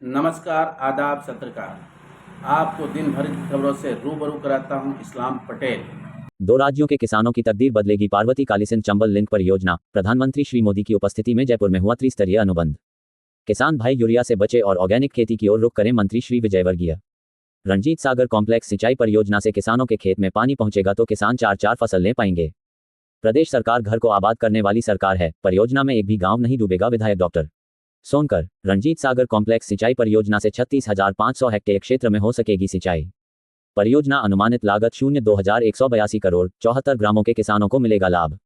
नमस्कार, आदाब, सत्रकार। आपको दिन भर की खबरों से रूबरू कराता हूं इस्लाम पटेल। 2 राज्यों के किसानों की तकदीर बदलेगी पार्वती कालीसिंध चंबल लिंक परियोजना। प्रधानमंत्री श्री मोदी की उपस्थिति में जयपुर में हुआ त्रिस्तरीय अनुबंध। किसान भाई यूरिया से बचे और ऑर्गेनिक खेती की ओर रुख करें, मंत्री श्री विजयवर्गीय। रणजीत सागर कॉम्प्लेक्स सिंचाई परियोजना से किसानों के खेत में पानी पहुंचेगा तो किसान 4 फसल ले पाएंगे। प्रदेश सरकार घर को आबाद करने वाली सरकार है, परियोजना में एक भी गांव नहीं डूबेगा, विधायक डॉक्टर सोनकर। रणजीत सागर कॉम्प्लेक्स सिंचाई परियोजना से 36,500 हेक्टेयर क्षेत्र में हो सकेगी सिंचाई। परियोजना अनुमानित लागत 2,182 करोड़, 74 ग्रामों के किसानों को मिलेगा लाभ।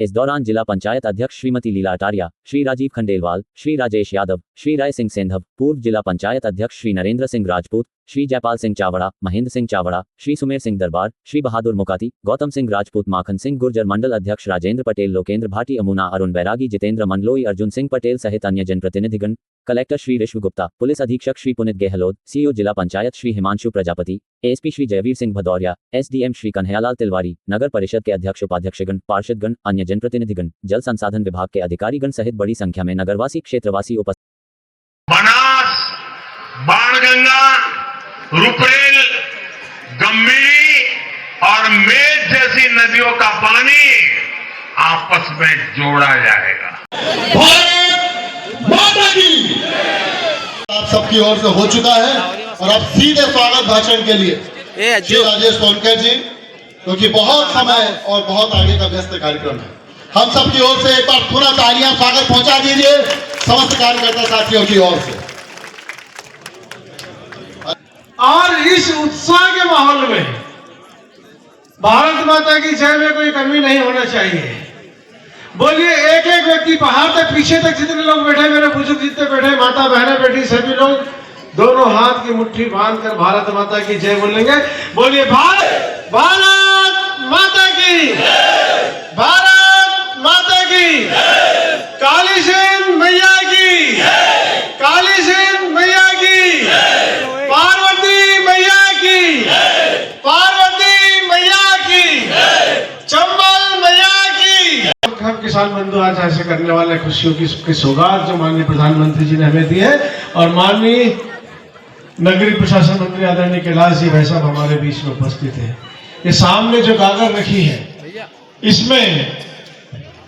इस दौरान जिला पंचायत अध्यक्ष श्रीमती लीला अटारिया, श्री राजीव खंडेलवाल, श्री राजेश यादव, श्री राय सिंह सेंधव, पूर्व जिला पंचायत अध्यक्ष श्री नरेंद्र सिंह राजपूत, श्री जयपाल सिंह चावड़ा, महेंद्र सिंह चावड़ा, श्री सुमेर सिंह दरबार, श्री बहादुर मुकाती, गौतम सिंह राजपूत, माखन सिंह गुर्जर, मंडल अध्यक्ष राजेंद्र पटेल, लोकेंद्र भाटी, अमुना अरुण बैरागी, जितेंद्र मंडलोई, अर्जुन सिंह पटेल सहित अन्य जनप्रतिनिधिगण, कलेक्टर श्री ऋषभ गुप्ता, पुलिस अधीक्षक श्री पुनित गहलोत, सीईओ जिला पंचायत श्री हिमांशु प्रजापति, एएसपी श्री जयवीर सिंह भदौरिया, एसडीएम श्री कन्हैयालाल तिलवारी, नगर परिषद के अध्यक्ष उपाध्यक्षगण, पार्षदगण, अन्य जनप्रतिनिधिगण, जल संसाधन विभाग के अधिकारीगण सहित बड़ी संख्या में नगरवासी क्षेत्रवासी उपस्थित। बनास, बाणगंगा, रुपरेल, गंभीरी और मेज जैसी नदियों का पानी आपस में जोड़ा जाएगा। भारत माता की आप सबकी ओर से हो चुका है और अब सीधे स्वागत भाषण के लिए श्री राजेश सोनकर जी, क्योंकि बहुत समय और बहुत आगे का व्यस्त कार्यक्रम है। हम सबकी ओर से एक बार पूरा तालियां स्वागत पहुंचा दीजिए समस्त कार्यकर्ता साथियों की ओर से। और इस उत्साह के माहौल में भारत माता की जय में कोई कमी नहीं होना चाहिए। बोलिए, एक एक व्यक्ति बाहर तक पीछे तक जितने लोग बैठे, मेरे बुजुर्ग जितने बैठे, माता बहने बैठी, सभी लोग दोनों हाथ की मुट्ठी बांधकर भारत माता की जय बोलेंगे। बोलिए, भारत माता की, भारत माता की, कालीसिंध मैया की, कालीसिंध मैया की, पार्वती मैया की, पार्वती मैया की, चंबल मैया की। हम किसान बंधु आज ऐसे करने वाले खुशियों की सौगात जो माननीय प्रधानमंत्री जी ने हमें दी है, और माननीय नगरीय प्रशासन मंत्री आदरणीय कैलाश जी भाई साहब हमारे बीच में उपस्थित है। ये सामने जो गागर रखी है, इसमें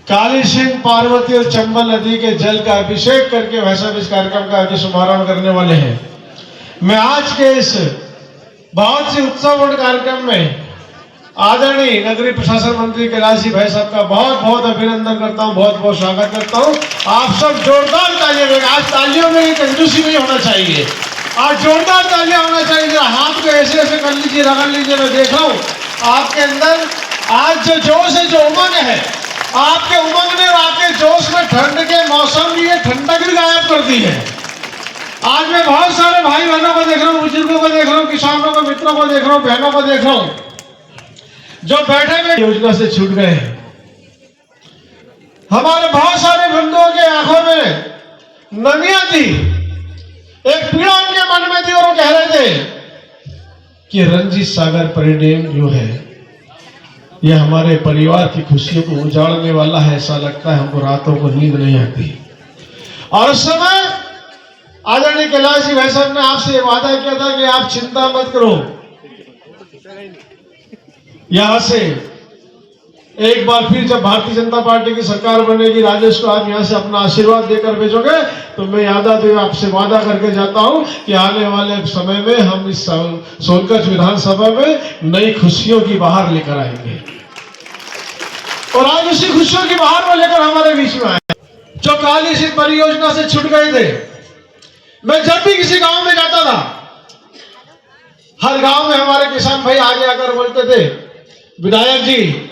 कालीसिंध, पार्वती और चंबल नदी के जल का अभिषेक करके भाई साहब इस कार्यक्रम का आज शुभारंभ करने वाले हैं। मैं आज के इस बहुत सी उत्सवपूर्ण कार्यक्रम में आदरणीय नगरीय प्रशासन मंत्री कैलाश जी भाई साहब का बहुत बहुत अभिनंदन करता हूं, बहुत बहुत स्वागत करता हूं। आप सब जोरदार तालियां देंगे। आज तालियों में ये कंजूसी नहीं होना चाहिए, आज जोरदार तालियां होना चाहिए। हाथ को ऐसे ऐसे कर लीजिए, रगड़ लीजिए। मैं देख रहा हूं आपके अंदर आज जो जोश है, जो उमंग है, आपके उमंग ने और आपके जोश में ठंड के मौसम की ठंडक भी गायब कर दी है। आज मैं बहुत सारे भाई बहनों को देख रहा हूँ, बुजुर्गों को देख रहा हूँ, किसानों को, मित्रों को देख रहा हूँ, बहनों को देख रहा हूँ जो बैठे हुए योजना से छूट गए हैं। हमारे बहुत सारे बंधुओं के आंखों में नमियां थी, एक पीड़ा उनके मन में थी और वो कह रहे थे कि रणजीत सागर परिडैम जो है ये हमारे परिवार की खुशियों को उजाड़ने वाला है। ऐसा लगता है हमको, रातों को नींद नहीं आती। और उस समय आदरणीय कैलाश जी भाई साहब ने आपसे वादा किया था कि आप चिंता मत करो, यहां से एक बार फिर जब भारतीय जनता पार्टी की सरकार बनेगी, राजेश को आप यहां से अपना आशीर्वाद देकर भेजोगे तो मैं यादादेव आपसे वादा करके जाता हूं कि आने वाले समय में हम इस सोनकच्छ विधानसभा में नई खुशियों की बहार लेकर आएंगे। और आज उसी खुशियों की बहार को लेकर हमारे बीच में आए जो कालीसिंध परियोजना से छूट गए थे। मैं जब भी किसी गांव में जाता था, हर गांव में हमारे किसान भाई आगे आकर बोलते थे, विधायक जी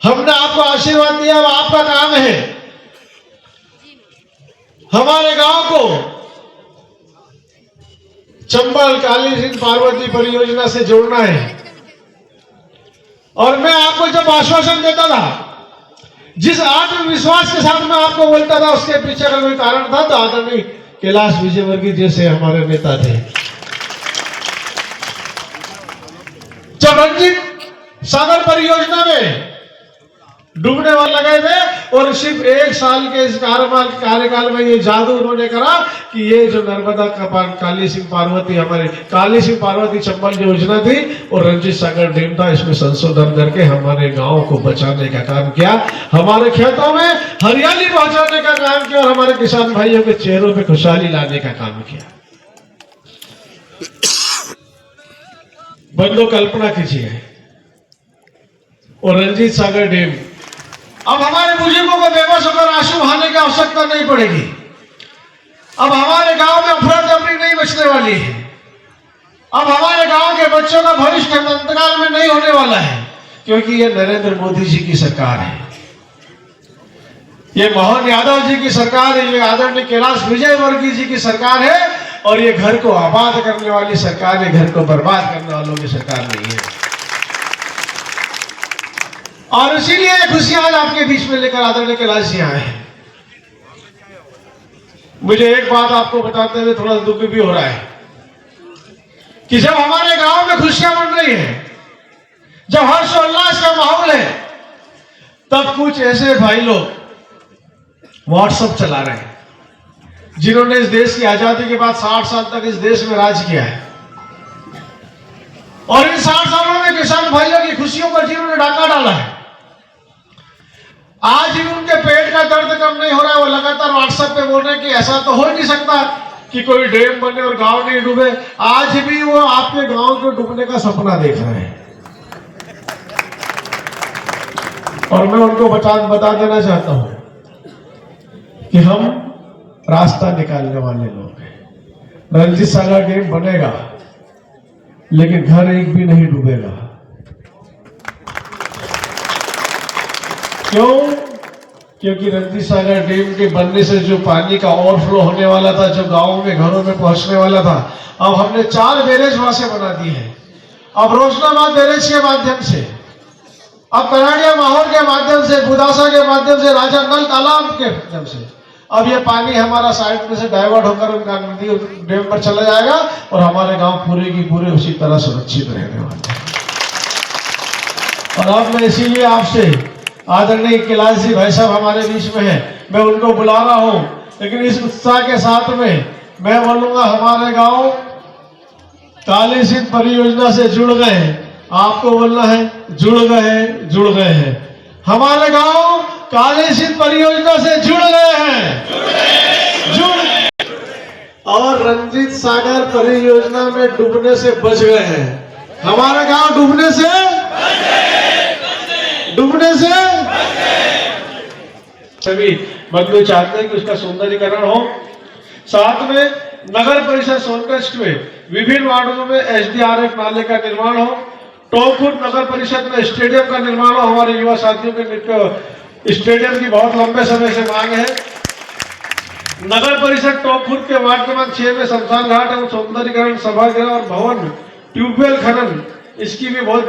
हमने आपको आशीर्वाद दिया, अब आपका काम है हमारे गांव को चंबल, कालीसिंध, पार्वती परियोजना से जोड़ना है। और मैं आपको जब आश्वासन देता था, जिस आत्मविश्वास के साथ मैं आपको बोलता था, उसके पीछे अगर कोई कारण था तो आदरणीय कैलाश विजयवर्गीय जैसे हमारे नेता थे। जब रणजीत सागर परियोजना में डूबने वाले लगे थे और सिर्फ 1 साल के इस कार्यकाल में ये जादू उन्होंने करा कि ये जो नर्मदा काली सिंह पार्वती हमारे काली सिंह पार्वती चंबल योजना थी और रंजीत सागर डैम था, इसमें संशोधन करके हमारे गांव को बचाने का काम किया, हमारे खेतों में हरियाली पहुंचाने का काम किया और हमारे किसान भाइयों के चेहरों पे खुशहाली लाने का काम किया। बंदो कल्पना कीजिए, और रंजीत सागर डैम, अब हमारे बुजुर्गों को बेबस होकर आंसू बहाने की आवश्यकता नहीं पड़ेगी। अब हमारे गांव में अफरा तफरी नहीं बचने वाली है। अब हमारे गांव के बच्चों का भविष्य अंतकाल में नहीं होने वाला है, क्योंकि ये नरेंद्र मोदी जी की सरकार है, ये मोहन यादव जी की सरकार है, ये आदरणीय कैलाश विजयवर्गीय जी की सरकार है, और ये घर को आबाद करने वाली सरकार है, घर को बर्बाद करने वालों की सरकार नहीं है। और इसीलिए खुशियां आज आपके बीच में लेकर आदरणीय कैलाश जी आए हैं। मुझे एक बात आपको बताते हुए थोड़ा दुख भी हो रहा है कि जब हमारे गांव में खुशियां बन रही है, जब हर्षोल्लास का माहौल है, तब कुछ ऐसे भाई लोग व्हाट्सएप चला रहे हैं जिन्होंने इस देश की आजादी के बाद 60 साल तक इस देश में राज किया है, और इन 60 सालों में किसान भाइयों की खुशियों पर जिन्होंने डाका डाला है, आज भी उनके पेट का दर्द कम नहीं हो रहा है। वो लगातार व्हाट्सएप पे बोल रहे हैं कि ऐसा तो हो नहीं सकता कि कोई डैम बने और गांव नहीं डूबे। आज भी वो आपके गांव के डूबने का सपना देख रहे हैं, और मैं उनको बता देना चाहता हूं कि हम रास्ता निकालने वाले लोग हैं। रंजीत सागर डैम बनेगा, लेकिन घर एक भी नहीं डूबेगा। क्यों? क्योंकि रंजीत सागर डैम के बनने से जो पानी का ओवरफ्लो होने वाला था, जो गांवों में घरों में पहुंचने वाला था, अब हमने 4 बैरेज वहां से बना दिए हैं। अब रोशनाबाद बैरेज के माध्यम से, अब कनाडिया माहौर के माध्यम से, बुदासा के माध्यम से, राजा नल तालाब के माध्यम से, अब ये पानी हमारा साइड में से डाइवर्ट होकर उनका नदी डैम पर चला जाएगा, और हमारे गांव पूरे की पूरे उसी तरह सुरक्षित रहने वाले हैं। और अब मैं इसीलिए आपसे, आदरणीय कैलाश जी भाई साहब हमारे बीच में है, मैं उनको बुला रहा हूं, लेकिन इस उत्साह के साथ में मैं बोलूंगा हमारे गांव काली सिंह परियोजना से जुड़ गए हैं। आपको बोलना है जुड़ गए हैं, जुड़ गए हैं। हमारे गांव काली सिंह परियोजना से जुड़ गए हैं, और रंजीत सागर परियोजना में डूबने से बच गए हैं। हमारा गांव डूबने से सभी बंधु चाहते हैं कि उसका सुंदरीकरण हो। साथ में नगर परिषद सोनकच्छ में विभिन्न वार्डों में SDRF नाले का निर्माण हो, टोंकपुर नगर परिषद में स्टेडियम का निर्माण हो। हमारे युवा साथियों के स्टेडियम की बहुत लंबे समय से मांग है। नगर परिषद टोंकपुर के वार्ड क्रमांक 6 में शमशान घाट एवं सौंदर्यीकरण, सभागृह और भवन, ट्यूबवेल खनन, इसकी भी बहुत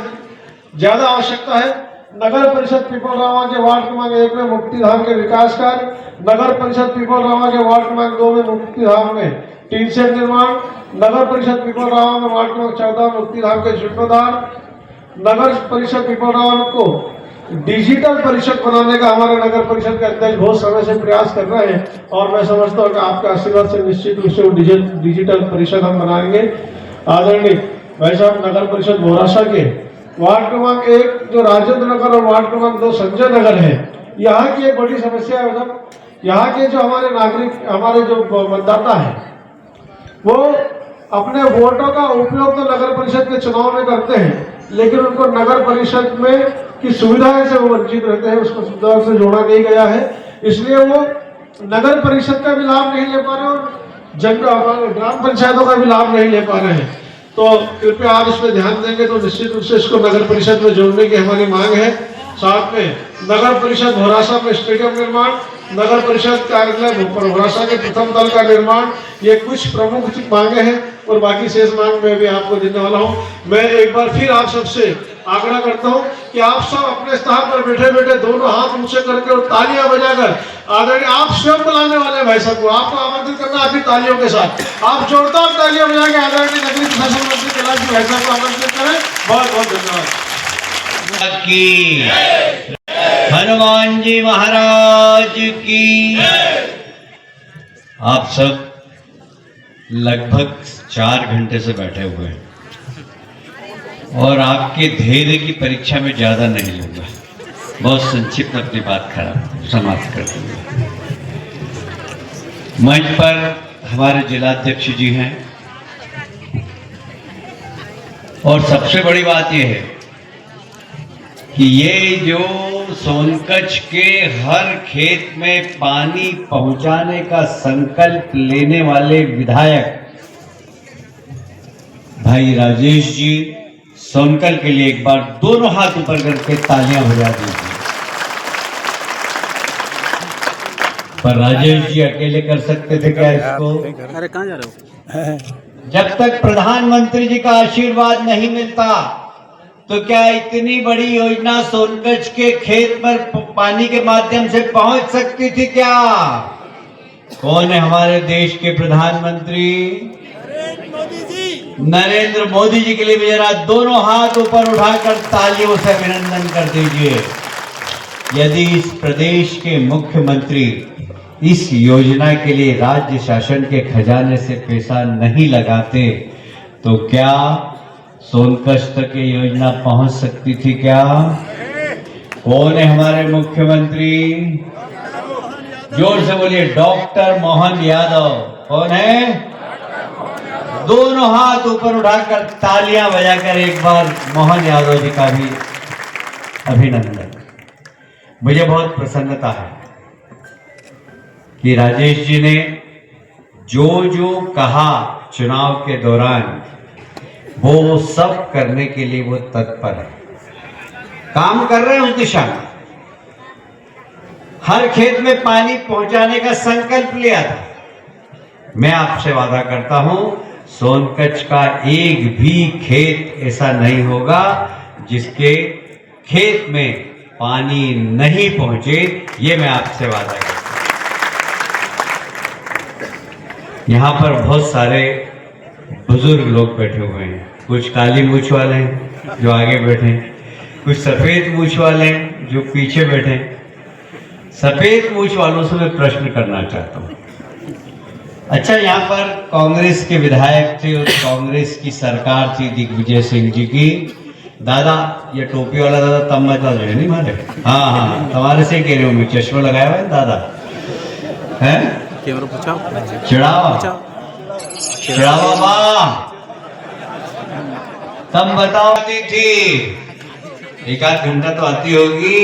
ज्यादा आवश्यकता है। नगर परिषद पिपलरावा के वार्ड क्रमांक 1 में मुक्तिधाम के विकास कार्य, नगर परिषद पिपलरावा के वार्ड क्रमांक 2 में मुक्तिधाम में टीन शेड निर्माण, नगर परिषद पिपलरावा में वार्ड क्रमांक 14 मुक्तिधाम के जीर्णोद्धार, नगर परिषद पिपलरावा को डिजिटल परिषद बनाने का हमारे नगर परिषद के अध्यक्ष बहुत समय से प्रयास कर रहे हैं, और मैं समझता हूँ कि आपके आशीर्वाद से निश्चित रूप से डिजिटल परिषद हम बनाएंगे। आदरणीय भाई साहब, नगर परिषद भोरासा के वार्ड क्रमांक 1 जो राजेंद्र नगर और वार्ड क्रमांक 2 संजय नगर है, यहाँ की एक बड़ी समस्या है। मतलब यहाँ के जो हमारे नागरिक, हमारे जो मतदाता है, वो अपने वोटों का उपयोग तो नगर परिषद के चुनाव में करते हैं, लेकिन उनको नगर परिषद में की सुविधाएं से वो वंचित रहते हैं, उसको सुविधा से जोड़ा नहीं गया है, इसलिए वो नगर परिषद का भी लाभ नहीं ले पा रहे और ग्राम पंचायतों का भी लाभ नहीं ले पा रहे हैं। तो कृपया आप इस पर ध्यान देंगे तो निश्चित रूप से इसको नगर परिषद में जोड़ने की हमारी मांग है। साथ में नगर परिषद भोरासा में स्टेडियम निर्माण, नगर परिषद कार्यालय भोरासा के प्रथम तल का निर्माण, ये कुछ प्रमुख मांगे हैं, और बाकी शेष मांग मैं भी आपको देने वाला हूं। मैं एक बार फिर आप सबसे आग्रह करता हूं कि आप सब अपने स्थान पर बैठे बैठे दोनों हाथ ऊंचे करके और तालियां बजाकर, आदरणीय आप स्वयं बुलाने वाले भाई साहब को आपको आमंत्रित करना आपकी तालियों के साथ, आप जोरदार तालियां बजा के आदरणीय नगरीय प्रशासन मंत्री कैलाश जी भाई साहब को आमंत्रित करें। बहुत बहुत धन्यवाद। हनुमान जी महाराज की। आप सब लगभग 4 घंटे से बैठे हुए हैं और आपके धैर्य की परीक्षा में ज्यादा नहीं लूंगा, बहुत संक्षिप्त अपनी बात समाप्त कर दूंगा। मंच पर हमारे जिलाध्यक्ष जी हैं और सबसे बड़ी बात यह है कि ये जो सोनकच्छ के हर खेत में पानी पहुंचाने का संकल्प लेने वाले विधायक भाई राजेश जी, सोनकल के लिए एक बार दोनों हाथ ऊपर करके तालियां बजा दीजिए। पर राजेश जी अकेले कर सकते थे क्या इसको? अरे कहाँ जा रहे हो? जब तक प्रधानमंत्री जी का आशीर्वाद नहीं मिलता तो क्या इतनी बड़ी योजना सोनकच्छ के खेत पर पानी के माध्यम से पहुंच सकती थी क्या? कौन है हमारे देश के प्रधानमंत्री? नरेंद्र मोदी जी के लिए भी जरा दोनों हाथ ऊपर उठाकर तालियों से अभिनंदन कर दीजिए। यदि इस प्रदेश के मुख्यमंत्री इस योजना के लिए राज्य शासन के खजाने से पैसा नहीं लगाते तो क्या सोनकच्छ तक ये योजना पहुंच सकती थी क्या? कौन है हमारे मुख्यमंत्री? जोर से बोलिए, डॉक्टर मोहन यादव। कौन है? दोनों हाथ ऊपर उठाकर तालियां बजाकर एक बार मोहन यादव जी का भी अभिनंदन। मुझे बहुत प्रसन्नता है कि राजेश जी ने जो जो कहा चुनाव के दौरान वो सब करने के लिए वो तत्पर है, काम कर रहे हैं उस दिशा में। हर खेत में पानी पहुंचाने का संकल्प लिया था। मैं आपसे वादा करता हूं सोनकच्छ का एक भी खेत ऐसा नहीं होगा जिसके खेत में पानी नहीं पहुंचे, ये मैं आपसे वादा करता हूं। यहां पर बहुत सारे बुजुर्ग लोग बैठे हुए हैं, कुछ काली मूछ वाले हैं जो आगे बैठे, कुछ सफेद मूछ वाले हैं जो पीछे बैठे। सफेद मूछ वालों से मैं प्रश्न करना चाहता हूं। अच्छा, यहाँ पर कांग्रेस के विधायक थे और कांग्रेस की सरकार थी दिग्विजय सिंह जी की। दादा, ये टोपी वाला दादा तब बता जो नहीं मारे? हाँ हाँ, तुम्हारे से कह रहे हो, मैं चश्मा लगाया हुआ है दादा है। चिड़ावा चिड़ावा माँ तब बताती थी, एक आध घंटा तो आती होगी,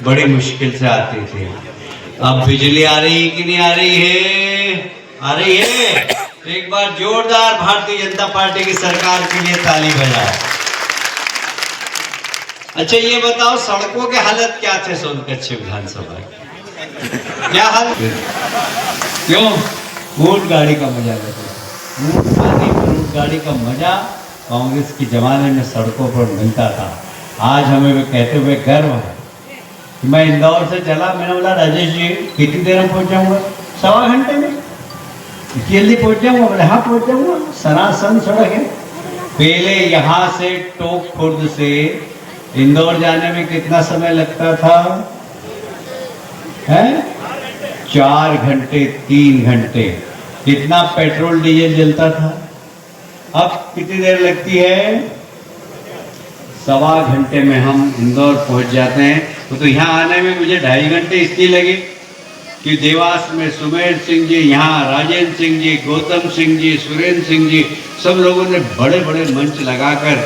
बड़ी मुश्किल से आती थी। अब बिजली आ रही कि नहीं आ रही है? आ रही है। एक बार जोरदार भारतीय जनता पार्टी की सरकार के लिए ताली बजाए। अच्छा, ये बताओ सड़कों के हालत क्या थे सोनकच्छ विधानसभा? क्या हाल? क्यों? ऊंट गाड़ी का मजा लेते, ऊंट गाड़ी का मजा कांग्रेस के जमाने में सड़कों पर मिलता था। आज हमें वो कहते हुए गर्व है। मैं इंदौर से चला, मैंने बोला राजेश जी कितनी देर में पहुंच जाऊंगा? 1.25 घंटे में। इतनी जल्दी पहुंच जाऊंगा? बोले हाँ पहुंच जाऊंगा, सनासन सड़क है। पहले यहाँ से टोक खुर्द से इंदौर जाने में कितना समय लगता था? है 4 घंटे 3 घंटे। कितना पेट्रोल डीजल जलता था? अब कितनी देर लगती है? 1.25 घंटे में हम इंदौर पहुंच जाते हैं। तो यहाँ आने में मुझे 2.5 घंटे इसलिए लगे कि देवास में सुमेर सिंह जी, यहाँ राजेंद्र सिंह जी, गौतम सिंह जी, सुरेंद्र सिंह जी, सब लोगों ने बड़े बड़े मंच लगाकर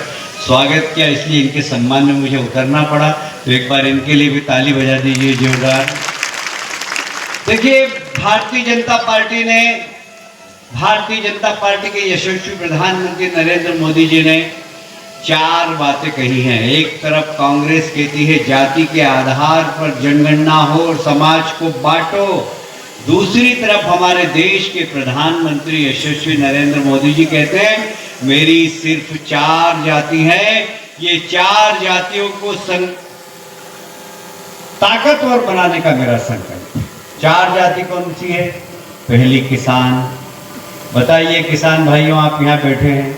स्वागत किया, इसलिए इनके सम्मान में मुझे उतरना पड़ा। तो एक बार इनके लिए भी ताली बजा दीजिए जोरदार। देखिए, भारतीय जनता पार्टी के यशस्वी प्रधानमंत्री नरेंद्र मोदी जी ने 4 बातें कही हैं। एक तरफ कांग्रेस कहती है जाति के आधार पर जनगणना हो और समाज को बांटो। दूसरी तरफ हमारे देश के प्रधानमंत्री यशस्वी नरेंद्र मोदी जी कहते हैं मेरी सिर्फ 4 जाति है, ये 4 जातियों को ताकतवर बनाने का मेरा संकल्प। 4 जाति कौन सी है? पहली किसान। बताइए किसान भाइयों, आप यहाँ बैठे हैं,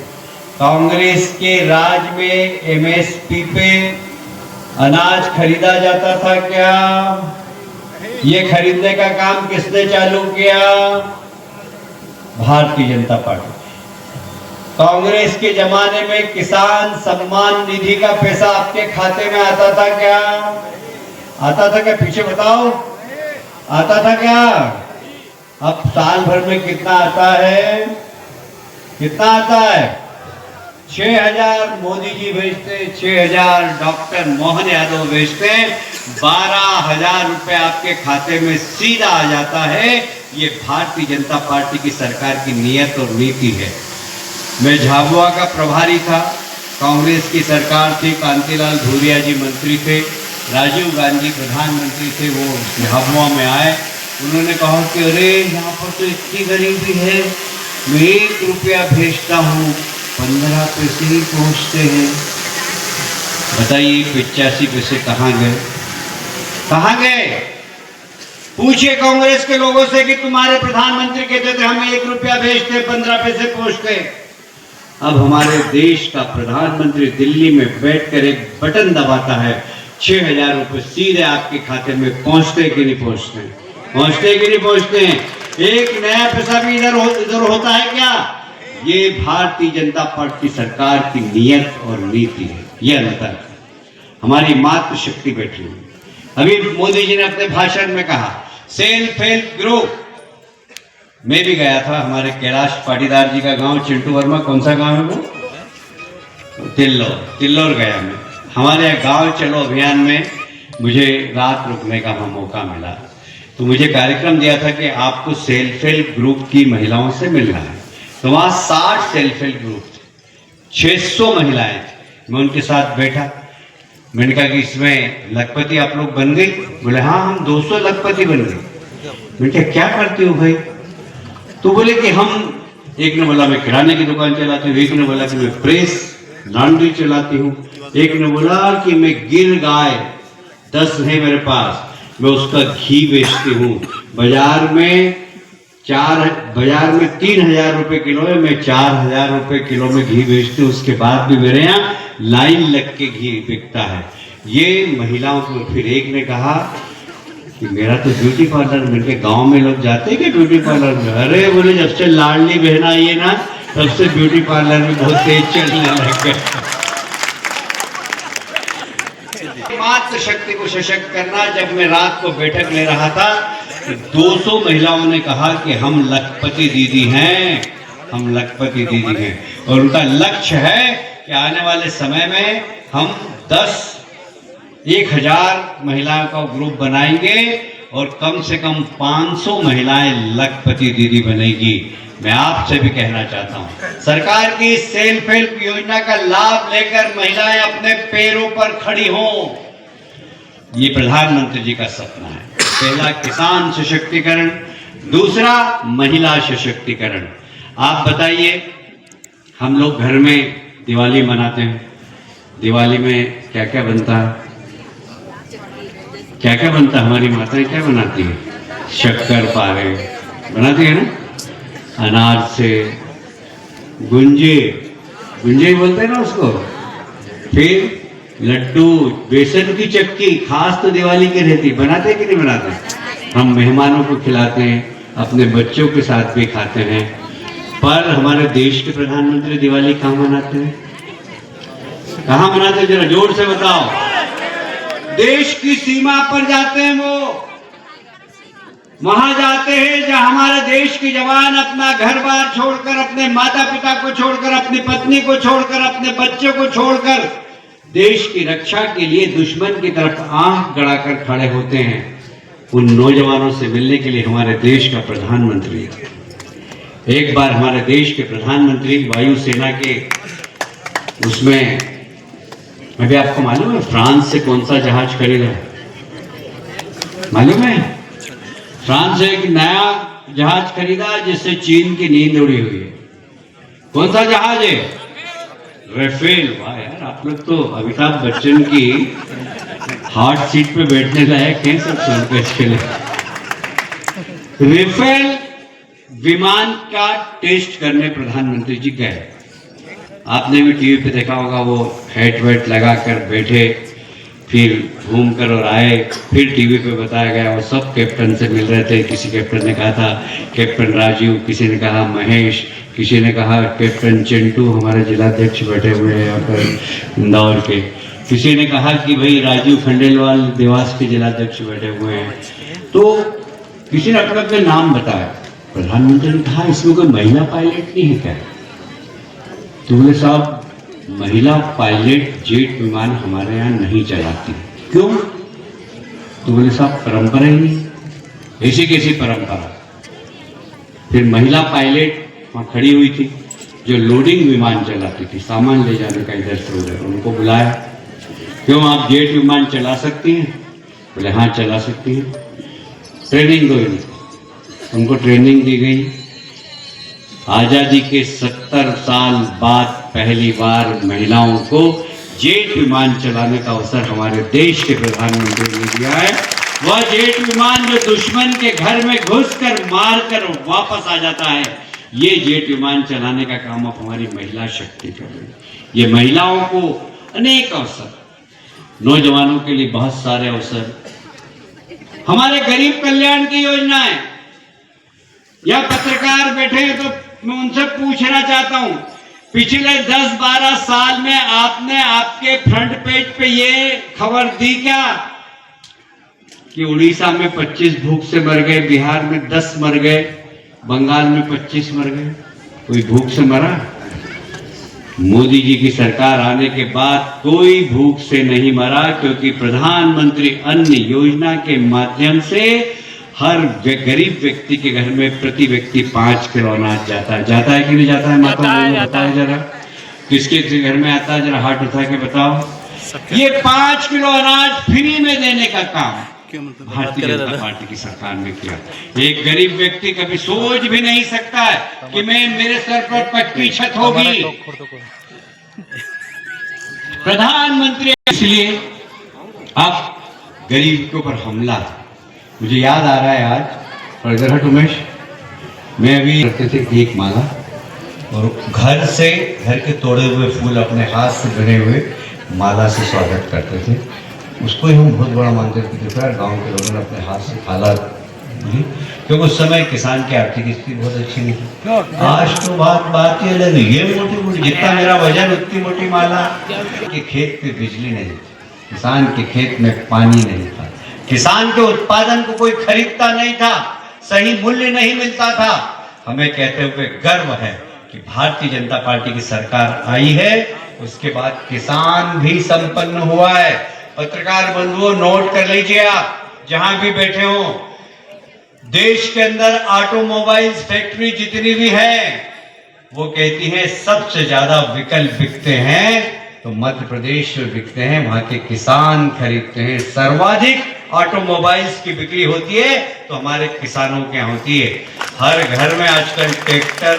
कांग्रेस के राज में एमएसपी पे अनाज खरीदा जाता था क्या? ये खरीदने का काम किसने चालू किया? भारतीय जनता पार्टी। कांग्रेस के जमाने में किसान सम्मान निधि का पैसा आपके खाते में आता था क्या? आता था क्या? पीछे बताओ, आता था क्या? अब साल भर में कितना आता है? कितना आता है? 6,000 मोदी जी भेजते, 6,000 डॉक्टर मोहन यादव भेजते, 12,000 रुपए आपके खाते में सीधा आ जाता है। ये भारतीय जनता पार्टी की सरकार की नीयत और नीति है। मैं झाबुआ का प्रभारी था, कांग्रेस की सरकार थी, कांतिलाल भूरिया जी मंत्री थे, राजीव गांधी प्रधानमंत्री थे। वो झाबुआ में आए, उन्होंने कहा कि अरे यहाँ पर तो इतनी गरीबी है, मैं 1 रुपया भेजता हूँ, 15 पैसे ही पहुँचते हैं। बताइए 85 पैसे कहाँ गए? कहाँ गए? पूछिए कांग्रेस के लोगों से कि तुम्हारे प्रधानमंत्री कहते थे हम 1 रुपया भेजते, 15 पैसे पहुँचते। अब हमारे देश का प्रधानमंत्री दिल्ली में बैठकर एक बटन दबाता है, 6,000 रुपए सीधे आपके खाते में पहुंचते कि नहीं पहुंचते? पहुंचते कि नहीं पहुंचते? एक नया पैसा भी इधर होता है क्या? ये भारतीय जनता पार्टी सरकार की नीयत और नीति है। ये अंतर है। हमारी मातृशक्ति बैठी हुई। अभी मोदी जी ने अपने भाषण में कहा सेल्फ हेल्प ग्रुप। मैं भी गया था, हमारे कैलाश पाटीदार जी का गांव चिंटू वर्मा, कौन सा गांव है वो? तिल्लोर गया मैं। हमारे गांव चलो अभियान में मुझे रात रुकने का मौका मिला, तो मुझे कार्यक्रम दिया था कि आपको सेल्फ हेल्प ग्रुप की महिलाओं से मिलना है। तो वहाँ 60 सेल्फ हेल्प ग्रुप थे, 600 महिलाएं थी। मैं उनके साथ बैठा, मैंने कहा कि इसमें लखपति आप लोग बन गई? बोले हाँ हम 200 लखपति बन गए। मैंने कहा क्या करती हो भाई? तो बोले कि हम, एक ने बोला मैं किराने की दुकान चलाती हूँ, एक ने बोला कि मैं प्रेस लॉन्ड्री चलाती हूँ, एक ने बोला कि मैं गिर गाय 10 है मेरे पास, मैं उसका घी बेचती हूँ। बाजार में 3,000 रुपए किलो है, मैं 4,000 रुपए किलो में घी बेचती हूँ। उसके बाद भी मेरे यहाँ लाइन लग के घी बिकता है। ये महिलाओं को। फिर एक ने कहा कि मेरा तो ब्यूटी पार्लर, मेरे गांव में लोग जाते हैं कि ब्यूटी पार्लर में? अरे बोले जब से लाडली बहन आई है ना, तब से ब्यूटी पार्लर में बहुत तेज चलने लग गए। मातृशक्ति को सशक्त करना। जब मैं रात को बैठक ले रहा था, 200 महिलाओं ने कहा कि हम लखपति दीदी हैं, हम लखपति दीदी हैं, और उनका लक्ष्य है कि आने वाले समय में हम 1,000 महिलाओं का ग्रुप बनाएंगे और कम से कम 500 महिलाएं लखपति दीदी बनेगी। मैं आपसे भी कहना चाहता हूं, सरकार की सेल्फ हेल्प योजना का लाभ लेकर महिलाएं अपने पैरों पर खड़ी हों। ये प्रधानमंत्री जी का सपना है। पहला किसान सशक्तिकरण, दूसरा महिला सशक्तिकरण। आप बताइए, हम लोग घर में दिवाली मनाते हैं, दिवाली में क्या क्या बनता है? क्या क्या बनता है? हमारी माताएं क्या बनाती है? शक्कर पारे बनाती है ना, अनार से, गुंजे बोलते हैं ना उसको, फिर लड्डू, बेसन की चक्की, खास तो दिवाली की रहती, बनाते कि नहीं बनाते? हम मेहमानों को खिलाते हैं, अपने बच्चों के साथ भी खाते हैं। पर हमारे देश के प्रधानमंत्री दिवाली कहाँ मनाते हैं? कहाँ मनाते हैं? जरा जोर से बताओ। देश की सीमा पर जाते हैं, वो वहां जाते हैं जहां हमारे देश के जवान अपना घर बार छोड़कर, अपने माता पिता को छोड़कर, अपनी पत्नी को छोड़कर, अपने बच्चों को छोड़कर देश की रक्षा के लिए दुश्मन की तरफ आंख गड़ाकर खड़े होते हैं। उन नौजवानों से मिलने के लिए हमारे देश का प्रधानमंत्री, एक बार हमारे देश के प्रधानमंत्री वायुसेना के उसमें, अभी आपको मालूम है फ्रांस से कौन सा जहाज खरीदा? मालूम है? फ्रांस से एक नया जहाज खरीदा जिससे चीन की नींद उड़ी हुई है। कौन सा जहाज है? राफेल। वाह यार, आप लोग तो अमिताभ बच्चन की हॉट सीट पे बैठने लायक हैं सब सुनकर के लिए। राफेल विमान का टेस्ट करने प्रधानमंत्री जी गए। आपने भी टीवी पे देखा होगा, वो हेट वेट लगाकर बैठे, फिर घूम कर और आए, फिर टीवी पे बताया गया, और सब कैप्टन से मिल रहे थे। किसी कैप्टन ने कहा था कैप्टन राजीव, किसी ने कहा महेश, किसी ने कहा कैप्टन चिंटू, हमारे जिलाध्यक्ष बैठे हुए हैं यहाँ पर इंदौर के, किसी ने कहा कि भाई राजीव खंडेलवाल देवास के जिलाध्यक्ष बैठे हुए हैं। तो किसी ने अपना अपना नाम बताया। प्रधानमंत्री ने कहा इसमें कोई महिला पायलट नहीं है क्या? तो बोले साहब महिला पायलट जेट विमान हमारे यहाँ नहीं चलाती। क्यों? तो बोले साहब परंपरा ही नहीं। ऐसी कैसी परंपरा? फिर महिला पायलट वहाँ खड़ी हुई थी जो लोडिंग विमान चलाती थी, सामान ले जाने का इधर से उधर, उनको बुलाया, क्यों आप जेट विमान चला सकती हैं? बोले हाँ चला सकती हैं। ट्रेनिंग दो इनको। उनको ट्रेनिंग दी गई। आजादी के 70 साल बाद पहली बार महिलाओं को जेट विमान चलाने का अवसर हमारे देश के प्रधानमंत्री ने दिया है। वह जेट विमान जो दुश्मन के घर में घुसकर मारकर वापस आ जाता है, ये जेट विमान चलाने का काम अब हमारी महिला शक्ति कर रही है। ये महिलाओं को अनेक अवसर, नौजवानों के लिए बहुत सारे अवसर, हमारे गरीब कल्याण की योजनाएं। या पत्रकार बैठे हैं तो मैं उनसे पूछना चाहता हूं, पिछले 10-12 साल में आपने आपके फ्रंट पेज पे ये खबर दी क्या कि उड़ीसा में 25 भूख से मर गए, बिहार में 10 मर गए, बंगाल में 25 मर गए? कोई भूख से मरा? मोदी जी की सरकार आने के बाद कोई भूख से नहीं मरा, क्योंकि प्रधानमंत्री अन्न योजना के माध्यम से हर गरीब व्यक्ति के घर में प्रति व्यक्ति 5 किलो अनाज जाता है। जाता है कि नहीं जाता है? माता बताओ जरा, किसके घर में आता है? जरा हाथ उठा के बताओ। ये 5 किलो अनाज फ्री में देने का काम भारतीय जनता पार्टी की सरकार ने किया। एक गरीब व्यक्ति कभी सोच भी नहीं सकता है कि मेरे सर पर पक्की छत होगी। प्रधानमंत्री इसलिए अब गरीब के ऊपर हमला। मुझे याद आ रहा है आज, और इधर हट उमेश, मैं अभी रखते थे एक माला, और घर से घर के तोड़े हुए फूल अपने हाथ से बने हुए माला से स्वागत करते थे। उसको ही हम बहुत बड़ा मानते थे। देखा गाँव के लोगों ने अपने हाथ से खाला दी, क्योंकि उस समय किसान की आर्थिक स्थिति बहुत अच्छी नहीं थी। आज तो बात ये अलग है। ये मोटी जितना मेरा वजन उतनी मोटी माला। कि खेत पे बिजली नहीं थी, किसान के खेत में पानी नहीं था, किसान के उत्पादन को कोई खरीदता नहीं था, सही मूल्य नहीं मिलता था। हमें कहते हुए गर्व है कि भारतीय जनता पार्टी की सरकार आई है, उसके बाद किसान भी संपन्न हुआ है। पत्रकार बंधुओं नोट कर लीजिए, आप जहां भी बैठे हो, देश के अंदर ऑटोमोबाइल्स फैक्ट्री जितनी भी है, वो कहती है सबसे ज्यादा विकल्प बिकते हैं तो मध्य प्रदेश में बिकते हैं, वहां के किसान खरीदते हैं। सर्वाधिक ऑटोमोबाइल्स की बिक्री होती है तो हमारे किसानों के यहाँ होती है। हर घर में आजकल ट्रैक्टर,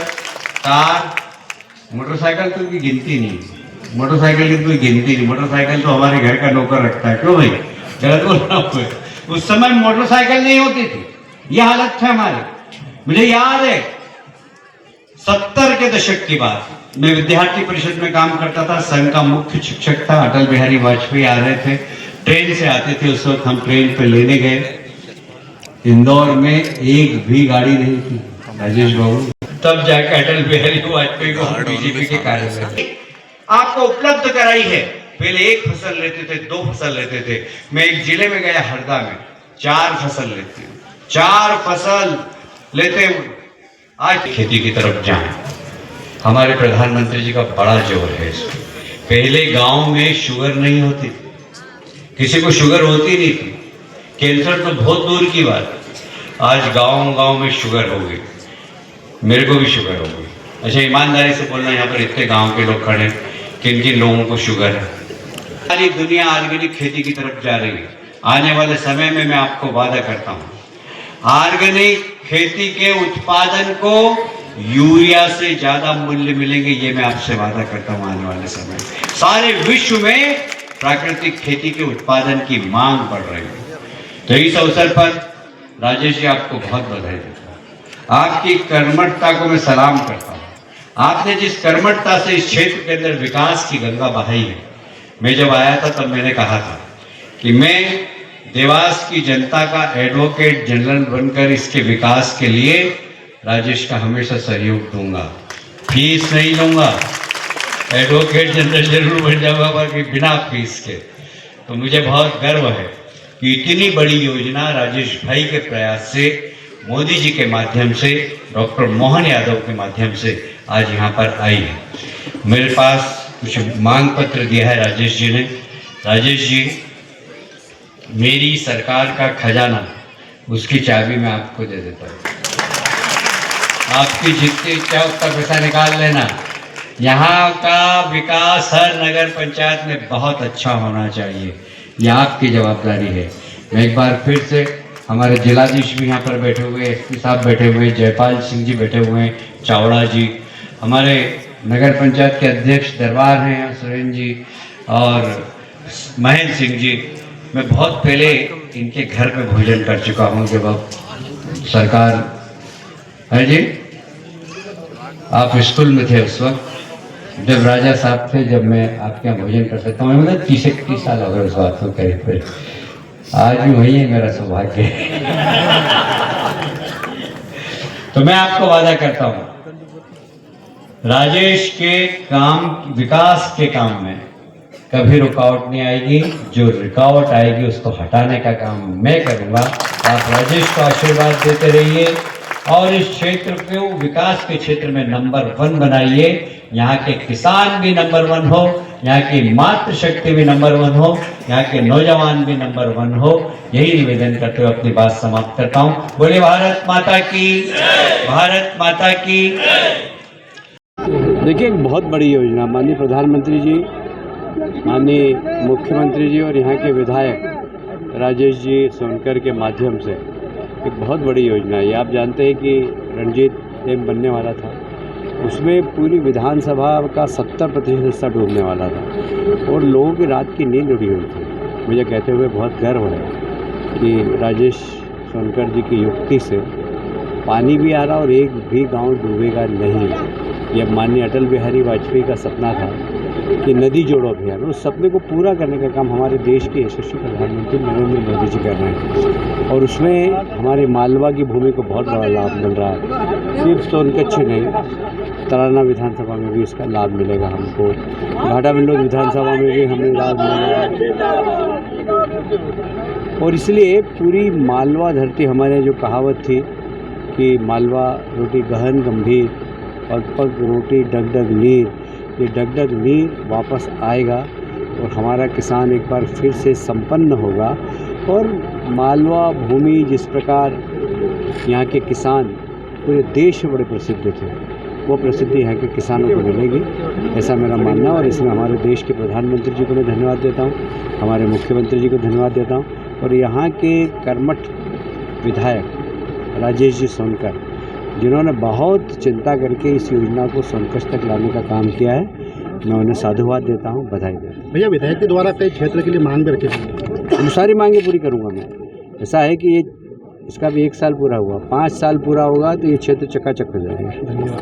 कार, मोटरसाइकिल तो की गिनती नहीं, मोटरसाइकिल की कोई गिनती नहीं। मोटरसाइकिल तो हमारे घर का नौकर रखता है। क्यों भाई? गलत बोल रहा हूं। उस समय मोटरसाइकिल नहीं होती थी, यह हालत था हमारे। मुझे याद है 70 के दशक की बात, मैं विद्यार्थी परिषद में काम करता था, संघ का मुख्य शिक्षक था, अटल बिहारी वाजपेयी आ रहे थे, ट्रेन से आते थे। उस वक्त हम ट्रेन पे लेने गए, इंदौर में एक भी गाड़ी नहीं थी राजेश बाबू। तब जाकर अटल बिहारी वाजपेयी को बीजेपी के कार्यालय आपको उपलब्ध कराई है। पहले 1 फसल लेते थे, 2 फसल लेते थे। मैं एक जिले में गया, हरदा में 4 फसल लेते हैं, 4 फसल लेते हुए आज खेती की तरफ जाएं। हमारे प्रधानमंत्री जी का बड़ा जोर है इसमें। पहले गांव में शुगर नहीं होती थी, किसी को शुगर होती नहीं थी, कैंसर तो बहुत दूर की बात। आज गांव में शुगर हो गई, मेरे को भी शुगर हो गई। अच्छा ईमानदारी से बोलना, यहाँ पर इतने गांव के लोग खड़े, किन किन लोगों को शुगर है? सारी दुनिया ऑर्गेनिक खेती की तरफ जा रही है। आने वाले समय में मैं आपको वादा करता हूँ, ऑर्गेनिक खेती के उत्पादन को यूरिया से ज्यादा मूल्य मिलेंगे, ये मैं आपसे वादा करता हूँ। आने वाले समय सारे विश्व में प्राकृतिक खेती के उत्पादन की मांग बढ़ रही है। तो इस अवसर पर राजेश जी आपको बहुत बधाई देता हूँ। आपकी कर्मठता को मैं सलाम करता हूँ। आपने जिस कर्मठता से इस क्षेत्र के अंदर विकास की गंगा बहाई है, मैं जब आया था तब मैंने कहा था कि मैं देवास की जनता का एडवोकेट जनरल बनकर इसके विकास के लिए राजेश का हमेशा सहयोग दूंगा। फीस नहीं लूँगा, एडवोकेट जनरल जरूर बन जाऊंगा बाकी बिना फीस के। तो मुझे बहुत गर्व है कि इतनी बड़ी योजना राजेश भाई के प्रयास से, मोदी जी के माध्यम से, डॉक्टर मोहन यादव के माध्यम से आज यहाँ पर आई है। मेरे पास कुछ मांग पत्र दिया है राजेश जी ने। राजेश जी, मेरी सरकार का खजाना, उसकी चाबी मैं आपको दे देता हूँ। आपकी जितनी इच्छा उतना पैसा निकाल लेना। यहाँ का विकास हर नगर पंचायत में बहुत अच्छा होना चाहिए, ये आपकी जवाबदारी है। मैं एक बार फिर से, हमारे जिलाधीश भी यहाँ पर बैठे हुए, एसपी साहब बैठे हुए, जयपाल सिंह जी बैठे हुए हैं, चावड़ा जी, हमारे नगर पंचायत के अध्यक्ष दरबार हैं सुरेंद्र जी और महेंद्र सिंह जी। मैं बहुत पहले इनके घर पे भोजन कर चुका हूँ, जब अब सरकार है जी, आप स्कूल में थे उस वक्त, जब राजा साहब थे, जब मैं आपके यहाँ भोजन कर सकता हूँ। मतलब 30 साल हो गए उस बात को करीब। आज भी वही है मेरा सौभाग्य। तो मैं आपको वादा करता हूँ, राजेश के काम, विकास के काम में कभी रुकावट नहीं आएगी। जो रुकावट आएगी उसको हटाने का काम मैं करूँगा। आप राजेश को आशीर्वाद देते रहिए और इस क्षेत्र को विकास के क्षेत्र में नंबर 1 बनाइए। यहाँ के किसान भी नंबर 1 हो, यहाँ की मातृशक्ति भी नंबर 1 हो, यहाँ के नौजवान भी नंबर 1 हो। यही निवेदन करते हुए अपनी बात समाप्त करता हूँ। बोले भारत माता की, भारत माता की। देखिए, एक बहुत बड़ी योजना माननीय प्रधानमंत्री जी, माननीय मुख्यमंत्री जी और यहाँ के विधायक राजेश जी सोनकर के माध्यम से एक बहुत बड़ी योजना है। ये आप जानते हैं कि रणजीत डैम बनने वाला था, उसमें पूरी विधानसभा का 70% हिस्सा डूबने वाला था और लोगों की रात की नींद उड़ी हुई थी। मुझे कहते हुए बहुत गर्व है कि राजेश सोनकर जी की युक्ति से पानी भी आ रहा और एक भी गांव डूबेगा नहीं। यह माननीय अटल बिहारी वाजपेयी का सपना था कि नदी जोड़ो अभियान, उस सपने को पूरा करने का काम हमारे देश के यशस्वी प्रधानमंत्री नरेंद्र मोदी जी कर रहे हैं और उसमें हमारे मालवा की भूमि को बहुत बड़ा लाभ मिल रहा है। सिर्फ सोनकच्छ नहीं, तराना विधानसभा में भी इसका लाभ मिलेगा हमको, घाटा बिल्लोद विधानसभा में भी हमें लाभ मिलेगा। और इसलिए पूरी मालवा धरती, हमारे जो कहावत थी कि मालवा रोटी गहन गंभीर और पग रोटी डगडग नीर, ये डगडग नीर वापस आएगा और हमारा किसान एक बार फिर से संपन्न होगा। और मालवा भूमि जिस प्रकार यहाँ के किसान पूरे देश में बड़े प्रसिद्ध थे, वो प्रसिद्धि यहाँ के किसानों को मिलेगी, ऐसा मेरा मानना है। और इसमें हमारे देश के प्रधानमंत्री जी को मैं धन्यवाद देता हूँ, हमारे मुख्यमंत्री जी को धन्यवाद देता हूँ और यहाँ के कर्मठ विधायक राजेश जी सोनकर, जिन्होंने बहुत चिंता करके इस योजना को सोनकच्छ तक लाने का काम किया है, मैं उन्हें साधुवाद देता हूँ, बधाई देता हूँ। भैया, विधायक के द्वारा कई क्षेत्र के लिए मांग भी रखी थी, सारी मांगें पूरी करूँगा मैं। ऐसा है कि ये इसका भी 1 साल पूरा हुआ, 5 साल पूरा होगा तो ये क्षेत्र चकाचक हो जाएगा।